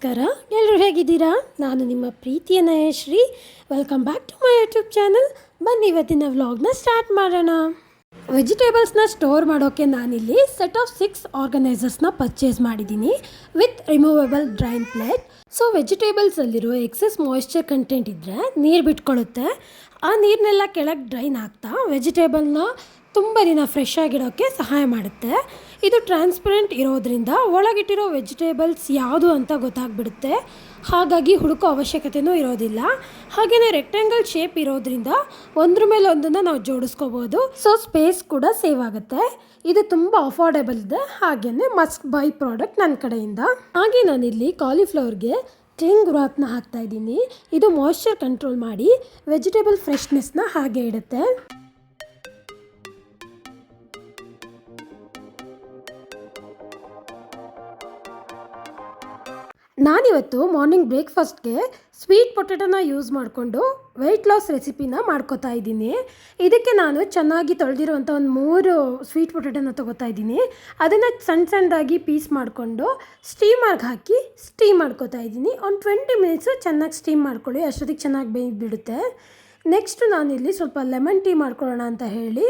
ನಮಸ್ಕಾರ, ಎಲ್ಲರೂ ಹೇಗಿದ್ದೀರಾ? ನಾನು ನಿಮ್ಮ ಪ್ರೀತಿಯ ನಯಶ್ರೀ. Welcome back to my YouTube channel. ಬನ್ನಿ ಇವತ್ತಿನ ವ್ಲಾಗ್ನ ಸ್ಟಾರ್ಟ್ ಮಾಡೋಣ. ವೆಜಿಟೇಬಲ್ಸ್ನ ಸ್ಟೋರ್ ಮಾಡೋಕ್ಕೆ ನಾನಿಲ್ಲಿ ಸೆಟ್ ಆಫ್ 6 ಆರ್ಗನೈಸರ್ಸ್ನ ಪರ್ಚೇಸ್ ಮಾಡಿದ್ದೀನಿ with removable drain plate. So ವೆಜಿಟೇಬಲ್ಸಲ್ಲಿರೋ ಎಕ್ಸೆಸ್ ಮಾಯಿಶ್ಚರ್ ಕಂಟೆಂಟ್ ಇದ್ದರೆ ನೀರು ಬಿಟ್ಕೊಳ್ಳುತ್ತೆ. ಆ ನೀರನ್ನೆಲ್ಲ ಕೆಳಗೆ ಡ್ರೈನ್ ಆಗ್ತಾ ವೆಜಿಟೇಬಲ್ನ ತುಂಬ ದಿನ ಫ್ರೆಶ್ ಆಗಿಡೋಕ್ಕೆ ಸಹಾಯ ಮಾಡುತ್ತೆ. ಇದು ಟ್ರಾನ್ಸ್ಪರೆಂಟ್ ಇರೋದ್ರಿಂದ ಒಳಗಿಟ್ಟಿರೋ ವೆಜಿಟೇಬಲ್ಸ್ ಯಾವುದು ಅಂತ ಗೊತ್ತಾಗ್ಬಿಡುತ್ತೆ. ಹಾಗಾಗಿ ಹುಡುಕೋ ಅವಶ್ಯಕತೆಯೂ ಇರೋದಿಲ್ಲ. ಹಾಗೆಯೇ ರೆಕ್ಟ್ಯಾಂಗಲ್ ಶೇಪ್ ಇರೋದ್ರಿಂದ ಒಂದ್ರ ಮೇಲೆ ಒಂದನ್ನು ನಾವು ಜೋಡಿಸ್ಕೋಬೋದು. ಸೊ ಸ್ಪೇಸ್ ಕೂಡ ಸೇವ್ ಆಗುತ್ತೆ. ಇದು ತುಂಬ ಅಫೋರ್ಡೆಬಲ್ ಇದೆ, ಹಾಗೆಯೇ ಮಸ್ಟ್ ಬೈ ಪ್ರಾಡಕ್ಟ್ ನನ್ನ ಕಡೆಯಿಂದ. ಹಾಗೆ ನಾನಿಲ್ಲಿ ಕಾಲಿಫ್ಲವರ್ಗೆ ಕ್ಲಿಂಗ್ ವ್ರಾಪ್ನ ಹಾಕ್ತಾಯಿದ್ದೀನಿ. ಇದು ಮಾಯಿಶ್ಚರ್ ಕಂಟ್ರೋಲ್ ಮಾಡಿ ವೆಜಿಟೇಬಲ್ ಫ್ರೆಶ್ನೆಸ್ನ ಹಾಗೆ ಇಡುತ್ತೆ. ನಾನಿವತ್ತು ಮಾರ್ನಿಂಗ್ ಬ್ರೇಕ್ಫಾಸ್ಟ್ಗೆ ಸ್ವೀಟ್ ಪೊಟೆಟೋನ ಯೂಸ್ ಮಾಡಿಕೊಂಡು ವೆಯ್ಟ್ ಲಾಸ್ ರೆಸಿಪಿನ ಮಾಡ್ಕೋತಾ ಇದ್ದೀನಿ. ಇದಕ್ಕೆ ನಾನು ಚೆನ್ನಾಗಿ ತೊಳೆದಿರುವಂಥ ಒಂದು 3 ಸ್ವೀಟ್ ಪೊಟೆಟೋನ ತೊಗೋತಾ ಇದ್ದೀನಿ. ಅದನ್ನು ಸಣ್ಣದಾಗಿ ಪೀಸ್ ಮಾಡಿಕೊಂಡು ಸ್ಟೀಮರ್ಗೆ ಹಾಕಿ ಸ್ಟೀಮ್ ಮಾಡ್ಕೋತಾ ಇದ್ದೀನಿ. ಒಂದು 20 ಮಿನಿಟ್ಸು ಚೆನ್ನಾಗಿ ಸ್ಟೀಮ್ ಮಾಡ್ಕೊಳ್ಳಿ, ಅಷ್ಟೊತ್ತಿಗೆ ಚೆನ್ನಾಗಿ ಬೇಯ್ದುಬಿಡುತ್ತೆ. ನೆಕ್ಸ್ಟ್ ನಾನಿಲ್ಲಿ ಸ್ವಲ್ಪ ಲೆಮನ್ ಟೀ ಮಾಡ್ಕೊಳ್ಳೋಣ ಅಂತ ಹೇಳಿ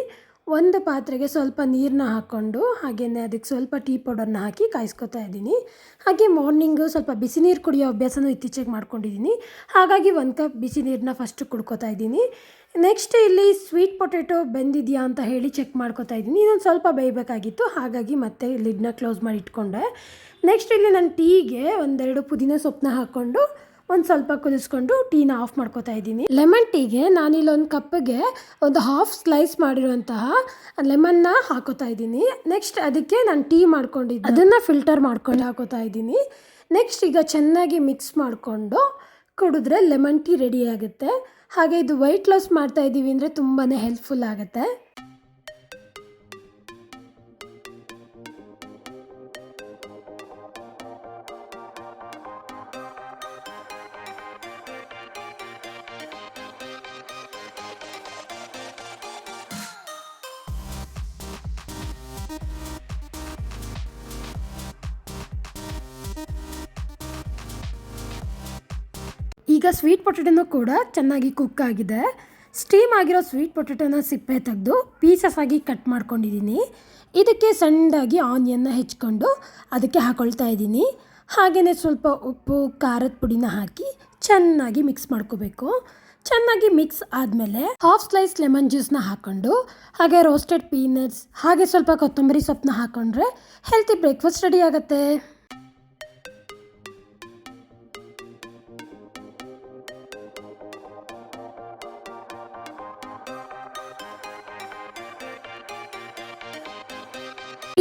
ಒಂದು ಪಾತ್ರೆಗೆ ಸ್ವಲ್ಪ ನೀರನ್ನ ಹಾಕ್ಕೊಂಡು ಹಾಗೆಯೇ ಅದಕ್ಕೆ ಸ್ವಲ್ಪ ಟೀ ಪೌಡರ್ನ ಹಾಕಿ ಕಾಯಿಸ್ಕೊತಾ ಇದ್ದೀನಿ. ಹಾಗೆ ಮಾರ್ನಿಂಗು ಸ್ವಲ್ಪ ಬಿಸಿ ನೀರು ಕುಡಿಯೋ ಅಭ್ಯಾಸನೂ ಇತ್ತೀಚೆಗೆ ಮಾಡ್ಕೊಂಡಿದ್ದೀನಿ. ಹಾಗಾಗಿ 1 ಕಪ್ ಬಿಸಿ ನೀರನ್ನ ಫಸ್ಟು ಕುಡ್ಕೋತಾ ಇದ್ದೀನಿ. ನೆಕ್ಸ್ಟ್ ಇಲ್ಲಿ ಸ್ವೀಟ್ ಪೊಟೆಟೊ ಬೆಂದಿದೆಯಾ ಅಂತ ಹೇಳಿ ಚೆಕ್ ಮಾಡ್ಕೋತಾ ಇದ್ದೀನಿ. ಇನ್ನೊಂದು ಸ್ವಲ್ಪ ಬೇಯಬೇಕಾಗಿತ್ತು, ಹಾಗಾಗಿ ಮತ್ತೆ ಲಿಡ್ನ ಕ್ಲೋಸ್ ಮಾಡಿ ಇಟ್ಕೊಂಡೆ. ನೆಕ್ಸ್ಟ್ ಇಲ್ಲಿ ನಾನು ಟೀಗೆ 1-2 ಪುದೀನ ಸೊಪ್ಪನ್ನ ಹಾಕ್ಕೊಂಡು ಒಂದು ಸ್ವಲ್ಪ ಕುದಿಸ್ಕೊಂಡು ಟೀನ ಆಫ್ ಮಾಡ್ಕೋತಾ ಇದ್ದೀನಿ. ಲೆಮನ್ ಟೀಗೆ ನಾನಿಲ್ಲೊಂದು ಕಪ್ಪಿಗೆ ಒಂದು ಹಾಫ್ ಸ್ಲೈಸ್ ಮಾಡಿರುವಂತಹ ಲೆಮನ್ನ ಹಾಕೋತಾ ಇದ್ದೀನಿ. ನೆಕ್ಸ್ಟ್ ಅದಕ್ಕೆ ನಾನು ಟೀ ಮಾಡ್ಕೊಂಡಿದ್ದೆ ಅದನ್ನು ಫಿಲ್ಟರ್ ಮಾಡ್ಕೊಂಡು ಹಾಕೋತಾ ಇದ್ದೀನಿ. ನೆಕ್ಸ್ಟ್ ಈಗ ಚೆನ್ನಾಗಿ ಮಿಕ್ಸ್ ಮಾಡಿಕೊಂಡು ಕುಡಿದ್ರೆ ಲೆಮನ್ ಟೀ ರೆಡಿ ಆಗುತ್ತೆ. ಹಾಗೆ ಇದು ವೆಯ್ಟ್ ಲಾಸ್ ಮಾಡ್ತಾ ಇದ್ದೀವಿ ಅಂದರೆ ತುಂಬಾ ಹೆಲ್ಪ್ಫುಲ್ ಆಗುತ್ತೆ. ಈಗ ಸ್ವೀಟ್ ಪೊಟೆಟೊನೂ ಕೂಡ ಚೆನ್ನಾಗಿ ಕುಕ್ ಆಗಿದೆ. ಸ್ಟೀಮ್ ಆಗಿರೋ ಸ್ವೀಟ್ ಪೊಟೆಟೊನ ಸಿಪ್ಪೆ ತೆಗೆದು ಪೀಸಸ್ ಆಗಿ ಕಟ್ ಮಾಡ್ಕೊಂಡಿದ್ದೀನಿ. ಇದಕ್ಕೆ ಸಣ್ಣದಾಗಿ ಆನಿಯನ್ನ ಹೆಚ್ಕೊಂಡು ಅದಕ್ಕೆ ಹಾಕೊಳ್ತಾ ಇದ್ದೀನಿ. ಹಾಗೆಯೇ ಸ್ವಲ್ಪ ಉಪ್ಪು ಖಾರದ ಪುಡಿನ ಹಾಕಿ ಚೆನ್ನಾಗಿ ಮಿಕ್ಸ್ ಮಾಡ್ಕೋಬೇಕು. ಚೆನ್ನಾಗಿ ಮಿಕ್ಸ್ ಆದಮೇಲೆ ಹಾಫ್ ಸ್ಲೈಸ್ ಲೆಮನ್ ಜ್ಯೂಸ್ನ ಹಾಕ್ಕೊಂಡು ಹಾಗೆ ರೋಸ್ಟೆಡ್ ಪೀನಟ್ಸ್ ಹಾಗೆ ಸ್ವಲ್ಪ ಕೊತ್ತಂಬರಿ ಸೊಪ್ಪನ್ನ ಹಾಕ್ಕೊಂಡ್ರೆ ಹೆಲ್ತಿ ಬ್ರೇಕ್ಫಾಸ್ಟ್ ರೆಡಿ ಆಗುತ್ತೆ.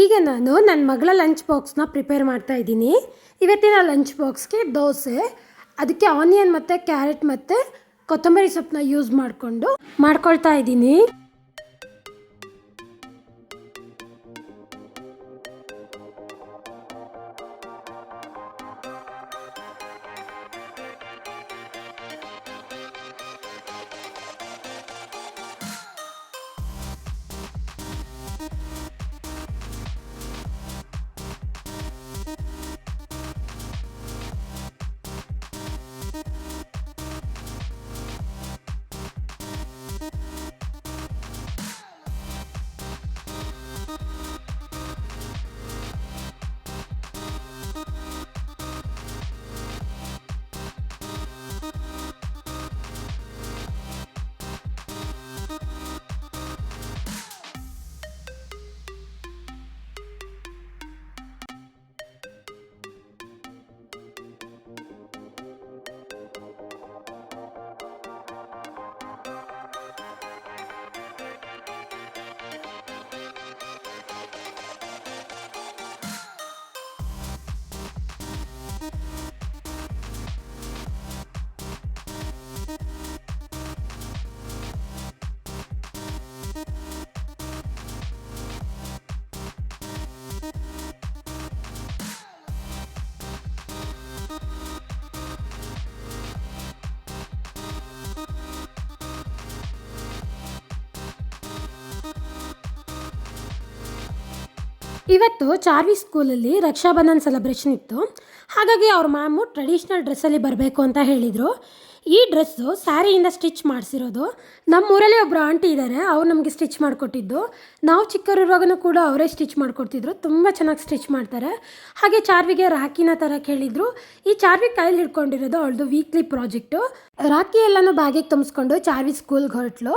ಈಗ ನಾನು ನನ್ನ ಮಗಳ ಲಂಚ್ ಬಾಕ್ಸ್ನ ಪ್ರಿಪೇರ್ ಮಾಡ್ತಾ ಇದ್ದೀನಿ. ಇವತ್ತಿನ ಲಂಚ್ ಬಾಕ್ಸ್ಗೆ ದೋಸೆ, ಅದಕ್ಕೆ ಆನಿಯನ್ ಮತ್ತು ಕ್ಯಾರೆಟ್ ಮತ್ತು ಕೊತ್ತಂಬರಿ ಸೊಪ್ಪನ್ನ ಯೂಸ್ ಮಾಡಿಕೊಂಡು ಮಾಡ್ಕೊಳ್ತಾ ಇದ್ದೀನಿ. ಇವತ್ತು ಚಾರ್ವಿ ಸ್ಕೂಲಲ್ಲಿ ರಕ್ಷಾಬಂಧನ್ ಸೆಲೆಬ್ರೇಷನ್ ಇತ್ತು. ಹಾಗಾಗಿ ಅವ್ರ ಮ್ಯಾಮು ಟ್ರೆಡಿಷ್ನಲ್ ಡ್ರೆಸ್ಸಲ್ಲಿ ಬರಬೇಕು ಅಂತ ಹೇಳಿದರು. ಈ ಡ್ರೆಸ್ಸು ಸ್ಯಾರಿಯಿಂದ ಸ್ಟಿಚ್ ಮಾಡಿಸಿರೋದು. ನಮ್ಮೂರಲ್ಲಿ ಒಬ್ಬರು ಆಂಟಿ ಇದ್ದಾರೆ, ಅವ್ರು ನಮಗೆ ಸ್ಟಿಚ್ ಮಾಡಿಕೊಟ್ಟಿದ್ದು. ನಾವು ಚಿಕ್ಕವರಿರುವಾಗಲೂ ಕೂಡ ಅವರೇ ಸ್ಟಿಚ್ ಮಾಡಿಕೊಡ್ತಿದ್ರು. ತುಂಬ ಚೆನ್ನಾಗಿ ಸ್ಟಿಚ್ ಮಾಡ್ತಾರೆ. ಹಾಗೆ ಚಾರ್ವಿಗೆ ರಾಖಿನ ತರಕ್ಕೆ ಹೇಳಿದರು. ಈ ಚಾರ್ವಿ ಕೈಲಿ ಹಿಡ್ಕೊಂಡಿರೋದು ಅವಳದು ವೀಕ್ಲಿ ಪ್ರಾಜೆಕ್ಟು. ರಾಖಿ ಎಲ್ಲನೂ ಬ್ಯಾಗಿಗೆ ತುಂಬಿಸ್ಕೊಂಡು ಚಾರ್ವಿ ಸ್ಕೂಲ್ಗೆ ಹೊರಟ್ಲು.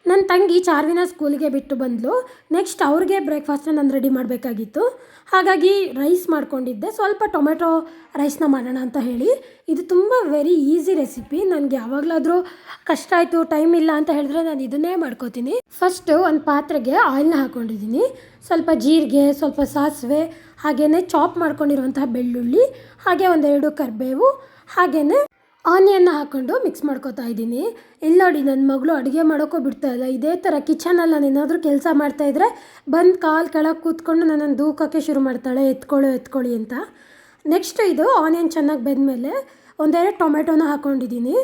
ನನ್ನ ತಂಗಿ ಚಾರ್ವಿನ ಸ್ಕೂಲಿಗೆ ಬಿಟ್ಟು ಬಂದಳು. ನೆಕ್ಸ್ಟ್ ಅವ್ರಿಗೆ ಬ್ರೇಕ್ಫಾಸ್ಟ್ನ ನಾನು ರೆಡಿ ಮಾಡಬೇಕಾಗಿತ್ತು. ಹಾಗಾಗಿ ರೈಸ್ ಮಾಡ್ಕೊಂಡಿದ್ದೆ. ಸ್ವಲ್ಪ ಟೊಮೆಟೊ ರೈಸ್ನ ಮಾಡೋಣ ಅಂತ ಹೇಳಿ. ಇದು ತುಂಬ ವೆರಿ ಈಸಿ ರೆಸಿಪಿ. ನನಗೆ ಯಾವಾಗಲಾದರೂ ಕಷ್ಟ ಆಯಿತು, ಟೈಮ್ ಇಲ್ಲ ಅಂತ ಹೇಳಿದ್ರೆ ನಾನು ಇದನ್ನೇ ಮಾಡ್ಕೋತೀನಿ. ಫಸ್ಟು ಒಂದು ಪಾತ್ರೆಗೆ ಆಯಿಲ್ನ ಹಾಕ್ಕೊಂಡಿದ್ದೀನಿ. ಸ್ವಲ್ಪ ಜೀರಿಗೆ, ಸ್ವಲ್ಪ ಸಾಸಿವೆ, ಹಾಗೆಯೇ ಚಾಪ್ ಮಾಡ್ಕೊಂಡಿರುವಂತಹ ಬೆಳ್ಳುಳ್ಳಿ, ಹಾಗೆ ಒಂದೆರಡು ಕರಿಬೇವು, ಹಾಗೆಯೇ ಆನಿಯನ್ನ ಹಾಕ್ಕೊಂಡು ಮಿಕ್ಸ್ ಮಾಡ್ಕೊತಾ ಇದ್ದೀನಿ. ಇಲ್ಲಿ ನೋಡಿ, ನನ್ನ ಮಗಳು ಅಡುಗೆ ಮಾಡೋಕ್ಕೂ ಬಿಡ್ತಾ ಇಲ್ಲ. ಇದೇ ಥರ ಕಿಚನಲ್ಲಿ ನಾನು ಏನಾದರೂ ಕೆಲಸ ಮಾಡ್ತಾಯಿದ್ರೆ ಬಂದು ಕಾಲು ಕೆಳಗೆ ಕೂತ್ಕೊಂಡು ನನ್ನನ್ನು ದೂಕೋಕ್ಕೆ ಶುರು ಮಾಡ್ತಾಳೆ, ಎತ್ಕೊಳ್ಳಿ ಅಂತ. ನೆಕ್ಸ್ಟ್ ಇದು ಆನಿಯನ್ ಚೆನ್ನಾಗಿ ಬೆಂದಮೇಲೆ ಒಂದೆರಡು ಟೊಮೆಟೊನ ಹಾಕ್ಕೊಂಡಿದ್ದೀನಿ.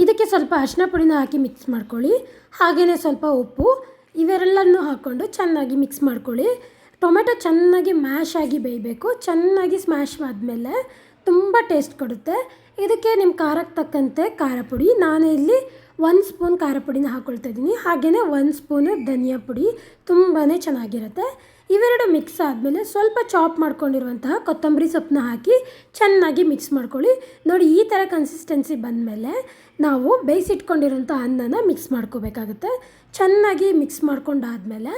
ಇದಕ್ಕೆ ಸ್ವಲ್ಪ ಅರಿಶಿನ ಪುಡಿನ ಹಾಕಿ ಮಿಕ್ಸ್ ಮಾಡ್ಕೊಳ್ಳಿ. ಹಾಗೆಯೇ ಸ್ವಲ್ಪ ಉಪ್ಪು, ಇವೆಲ್ಲನೂ ಹಾಕ್ಕೊಂಡು ಚೆನ್ನಾಗಿ ಮಿಕ್ಸ್ ಮಾಡ್ಕೊಳ್ಳಿ. ಟೊಮೆಟೊ ಚೆನ್ನಾಗಿ ಮ್ಯಾಶ್ ಆಗಿ ಬೇಯಬೇಕು. ಚೆನ್ನಾಗಿ ಸ್ಮ್ಯಾಶ್ ಆದಮೇಲೆ ತುಂಬ ಟೇಸ್ಟ್ ಕೊಡುತ್ತೆ. ಇದಕ್ಕೆ ನಿಮ್ಮ ಖಾರಕ್ಕೆ ತಕ್ಕಂತೆ ಖಾರ ಪುಡಿ, ನಾನು ಇಲ್ಲಿ 1 ಸ್ಪೂನ್ ಖಾರ ಪುಡಿನ ಹಾಕ್ಕೊಳ್ತಾ ಇದ್ದೀನಿ. ಹಾಗೆಯೇ 1 ಸ್ಪೂನು ಧನಿಯಾ ಪುಡಿ, ತುಂಬಾ ಚೆನ್ನಾಗಿರುತ್ತೆ. ಇವೆರಡು ಮಿಕ್ಸ್ ಆದಮೇಲೆ ಸ್ವಲ್ಪ ಚಾಪ್ ಮಾಡ್ಕೊಂಡಿರುವಂತಹ ಕೊತ್ತಂಬರಿ ಸೊಪ್ಪನ್ನ ಹಾಕಿ ಚೆನ್ನಾಗಿ ಮಿಕ್ಸ್ ಮಾಡ್ಕೊಳ್ಳಿ. ನೋಡಿ, ಈ ಥರ ಕನ್ಸಿಸ್ಟೆನ್ಸಿ ಬಂದಮೇಲೆ ನಾವು ಬೇಯಿಸಿಟ್ಕೊಂಡಿರೋಂಥ ಅನ್ನನ ಮಿಕ್ಸ್ ಮಾಡ್ಕೋಬೇಕಾಗುತ್ತೆ. ಚೆನ್ನಾಗಿ ಮಿಕ್ಸ್ ಮಾಡ್ಕೊಂಡಾದಮೇಲೆ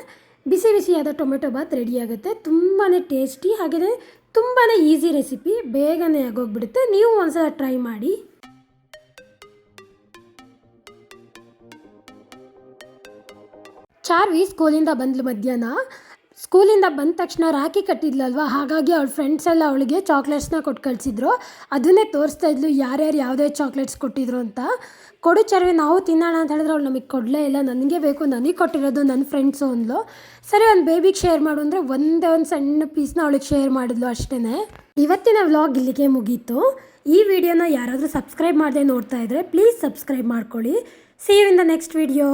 ಬಿಸಿ ಬಿಸಿಯಾದ ಟೊಮೆಟೊ ಬಾತ್ ರೆಡಿಯಾಗುತ್ತೆ. ತುಂಬಾ ಟೇಸ್ಟಿ, ಹಾಗೆಯೇ ತುಂಬಾ ಈಸಿ ರೆಸಿಪಿ, ಬೇಗನೆ ಆಗೋಗ್ಬಿಡುತ್ತೆ. ನೀವು ಒಂದ್ಸಲ ಟ್ರೈ ಮಾಡಿ. ಚಾರ್ವಿ ಸ್ಕೂಲಿಂದ ಬಂದ್ಲು ಮಧ್ಯಾಹ್ನ. ಸ್ಕೂಲಿಂದ ಬಂದ ತಕ್ಷಣ ರಾಖಿ ಕಟ್ಟಿದ್ಲಲ್ವ, ಹಾಗಾಗಿ ಅವಳ ಫ್ರೆಂಡ್ಸ್ ಎಲ್ಲ ಅವಳಿಗೆ ಚಾಕ್ಲೇಟ್ಸ್ನ ಕೊಟ್ಟು ಕಳಿಸಿದ್ರು. ಅದನ್ನೇ ತೋರಿಸ್ತಾ ಇದ್ಲು ಯಾರ್ಯಾರು ಯಾವುದೇ ಚಾಕ್ಲೇಟ್ಸ್ ಕೊಟ್ಟಿದ್ರು ಅಂತ. ಕೊಡು ಚಾರ್ವಿ, ನಾವು ತಿನ್ನೋಣ ಅಂತ ಹೇಳಿದ್ರೆ ಅವಳು ನಮಗೆ ಕೊಡಲೇ ಇಲ್ಲ. ನನಗೆ ಬೇಕು, ನನಗೆ ಕೊಟ್ಟಿರೋದು ನನ್ನ ಫ್ರೆಂಡ್ಸು ಅಂದ್ಲು. ಸರಿ, ಒಂದು ಬೇಬಿಗೆ ಶೇರ್ ಮಾಡು ಅಂದರೆ ಒಂದೇ ಒಂದು ಸಣ್ಣ ಪೀಸ್ನ ಅವಳಿಗೆ ಶೇರ್ ಮಾಡಿದ್ಲು ಅಷ್ಟೇ. ಇವತ್ತಿನ ವ್ಲಾಗ್ ಇಲ್ಲಿಗೆ ಮುಗೀತು. ಈ ವಿಡಿಯೋನ ಯಾರಾದರೂ ಸಬ್ಸ್ಕ್ರೈಬ್ ಮಾಡದೆ ನೋಡ್ತಾ ಇದ್ದರೆ ಪ್ಲೀಸ್ ಸಬ್ಸ್ಕ್ರೈಬ್ ಮಾಡ್ಕೊಳ್ಳಿ. See you in the next video.